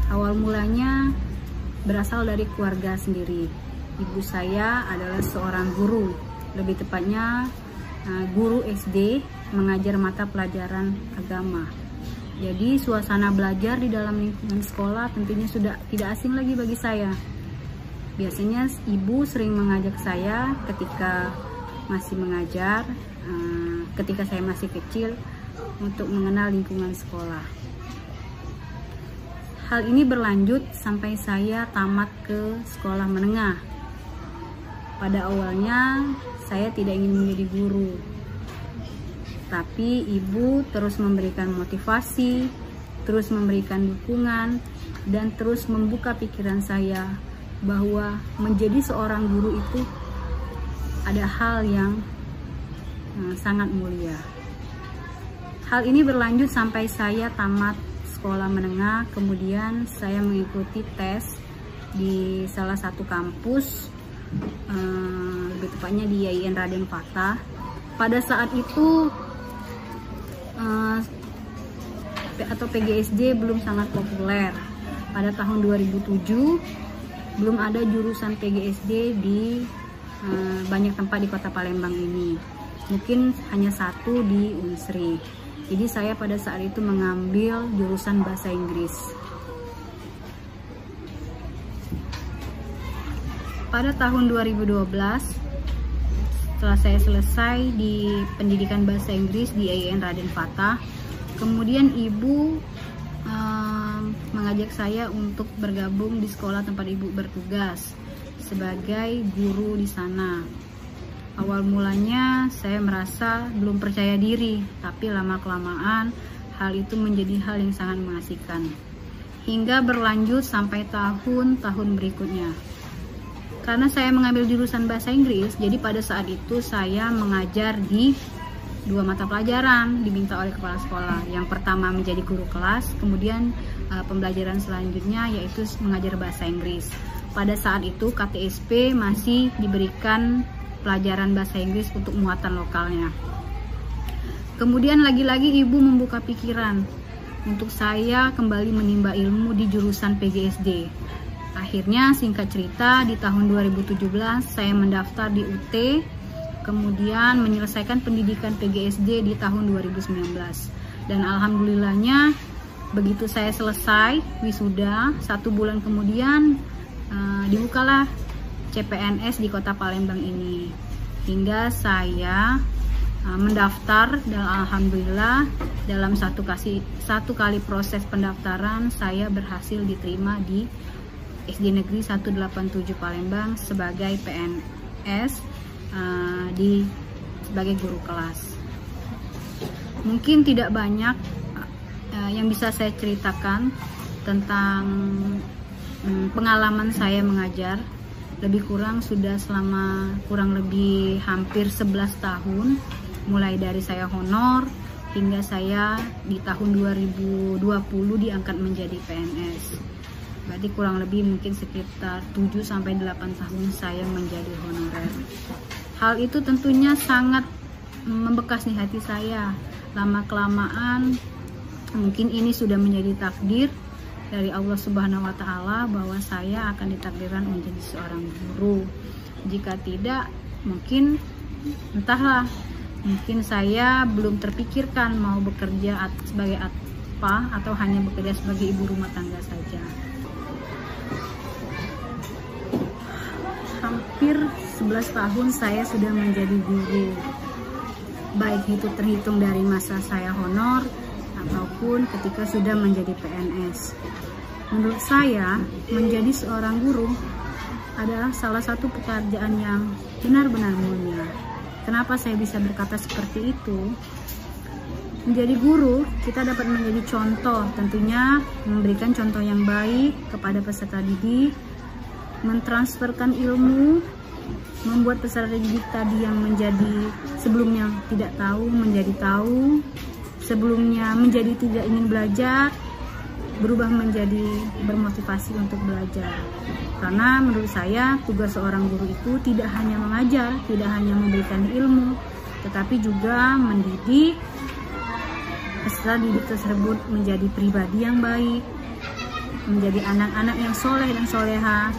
Awal mulanya berasal dari keluarga sendiri. Ibu saya adalah seorang guru, lebih tepatnya guru SD, mengajar mata pelajaran agama. Jadi suasana belajar di dalam lingkungan sekolah tentunya sudah tidak asing lagi bagi saya. Biasanya ibu sering mengajak saya ketika masih mengajar, ketika saya masih kecil, untuk mengenal lingkungan sekolah. Hal ini berlanjut sampai saya tamat ke sekolah menengah. Pada awalnya saya tidak ingin menjadi guru, tapi ibu terus memberikan motivasi, terus memberikan dukungan, dan terus membuka pikiran saya bahwa menjadi seorang guru itu ada hal yang sangat mulia. Hal ini berlanjut sampai saya tamat sekolah menengah, kemudian saya mengikuti tes di salah satu kampus, lebih tepatnya di IAIN Raden Fatah. Pada saat itu atau PGSD belum sangat populer. Pada tahun 2007 belum ada jurusan PGSD di banyak tempat di kota Palembang ini. Mungkin hanya satu di Unsri. Jadi saya pada saat itu mengambil jurusan bahasa Inggris. Pada tahun 2012, setelah saya selesai di pendidikan bahasa Inggris di IAIN Raden Fatah, kemudian ibu mengajak saya untuk bergabung di sekolah tempat ibu bertugas sebagai guru di sana. Awal mulanya saya merasa belum percaya diri, tapi lama-kelamaan hal itu menjadi hal yang sangat mengasihkan. Hingga berlanjut sampai tahun-tahun berikutnya. Karena saya mengambil jurusan bahasa Inggris, jadi pada saat itu saya mengajar di 2 mata pelajaran diminta oleh kepala sekolah. Yang pertama menjadi guru kelas, kemudian pembelajaran selanjutnya yaitu mengajar bahasa Inggris. Pada saat itu KTSP masih diberikan pelajaran bahasa Inggris untuk muatan lokalnya. Kemudian lagi-lagi ibu membuka pikiran untuk saya kembali menimba ilmu di jurusan PGSD. Akhirnya singkat cerita di tahun 2017 saya mendaftar di UT, kemudian menyelesaikan pendidikan PGSD di tahun 2019. Dan alhamdulillahnya begitu saya selesai wisuda, 1 bulan kemudian dibukalah CPNS di kota Palembang ini, hingga saya mendaftar, dan alhamdulillah dalam satu kali proses pendaftaran saya berhasil diterima di SD Negeri 187 Palembang sebagai PNS, sebagai guru kelas. Mungkin tidak banyak yang bisa saya ceritakan tentang pengalaman saya mengajar. Lebih kurang sudah selama kurang lebih hampir 11 tahun, mulai dari saya honor hingga saya di tahun 2020 diangkat menjadi PNS. Berarti kurang lebih mungkin sekitar 7-8 tahun saya menjadi honorer. Hal itu tentunya sangat membekas di hati saya. Lama-kelamaan mungkin ini sudah menjadi takdir dari Allah Subhanahu wa Ta'ala bahwa saya akan ditakdirkan menjadi seorang guru. Jika tidak, mungkin entahlah, mungkin saya belum terpikirkan mau bekerja sebagai apa, atau hanya bekerja sebagai ibu rumah tangga saja. Hampir 11 tahun saya sudah menjadi guru, baik itu terhitung dari masa saya honor ataupun ketika sudah menjadi PNS. Menurut saya, menjadi seorang guru adalah salah satu pekerjaan yang benar-benar mulia. Kenapa saya bisa berkata seperti itu? Menjadi guru, kita dapat menjadi contoh, tentunya memberikan contoh yang baik kepada peserta didik, mentransferkan ilmu, membuat peserta didik tadi yang menjadi sebelumnya tidak tahu menjadi tahu, sebelumnya menjadi tidak ingin belajar, berubah menjadi bermotivasi untuk belajar. Karena menurut saya tugas seorang guru itu tidak hanya mengajar, tidak hanya memberikan ilmu, tetapi juga mendidik peserta didik tersebut menjadi pribadi yang baik, menjadi anak-anak yang soleh dan soleha,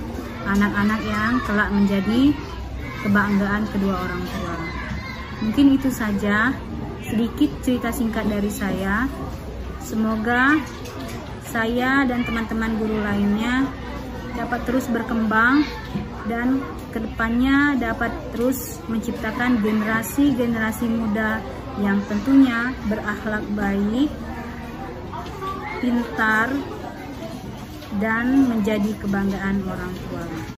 anak-anak yang kelak menjadi kebanggaan kedua orang tua. Mungkin itu saja sedikit cerita singkat dari saya. Semoga saya dan teman-teman guru lainnya dapat terus berkembang dan kedepannya dapat terus menciptakan generasi-generasi muda yang tentunya berakhlak baik, pintar, dan menjadi kebanggaan orang tua.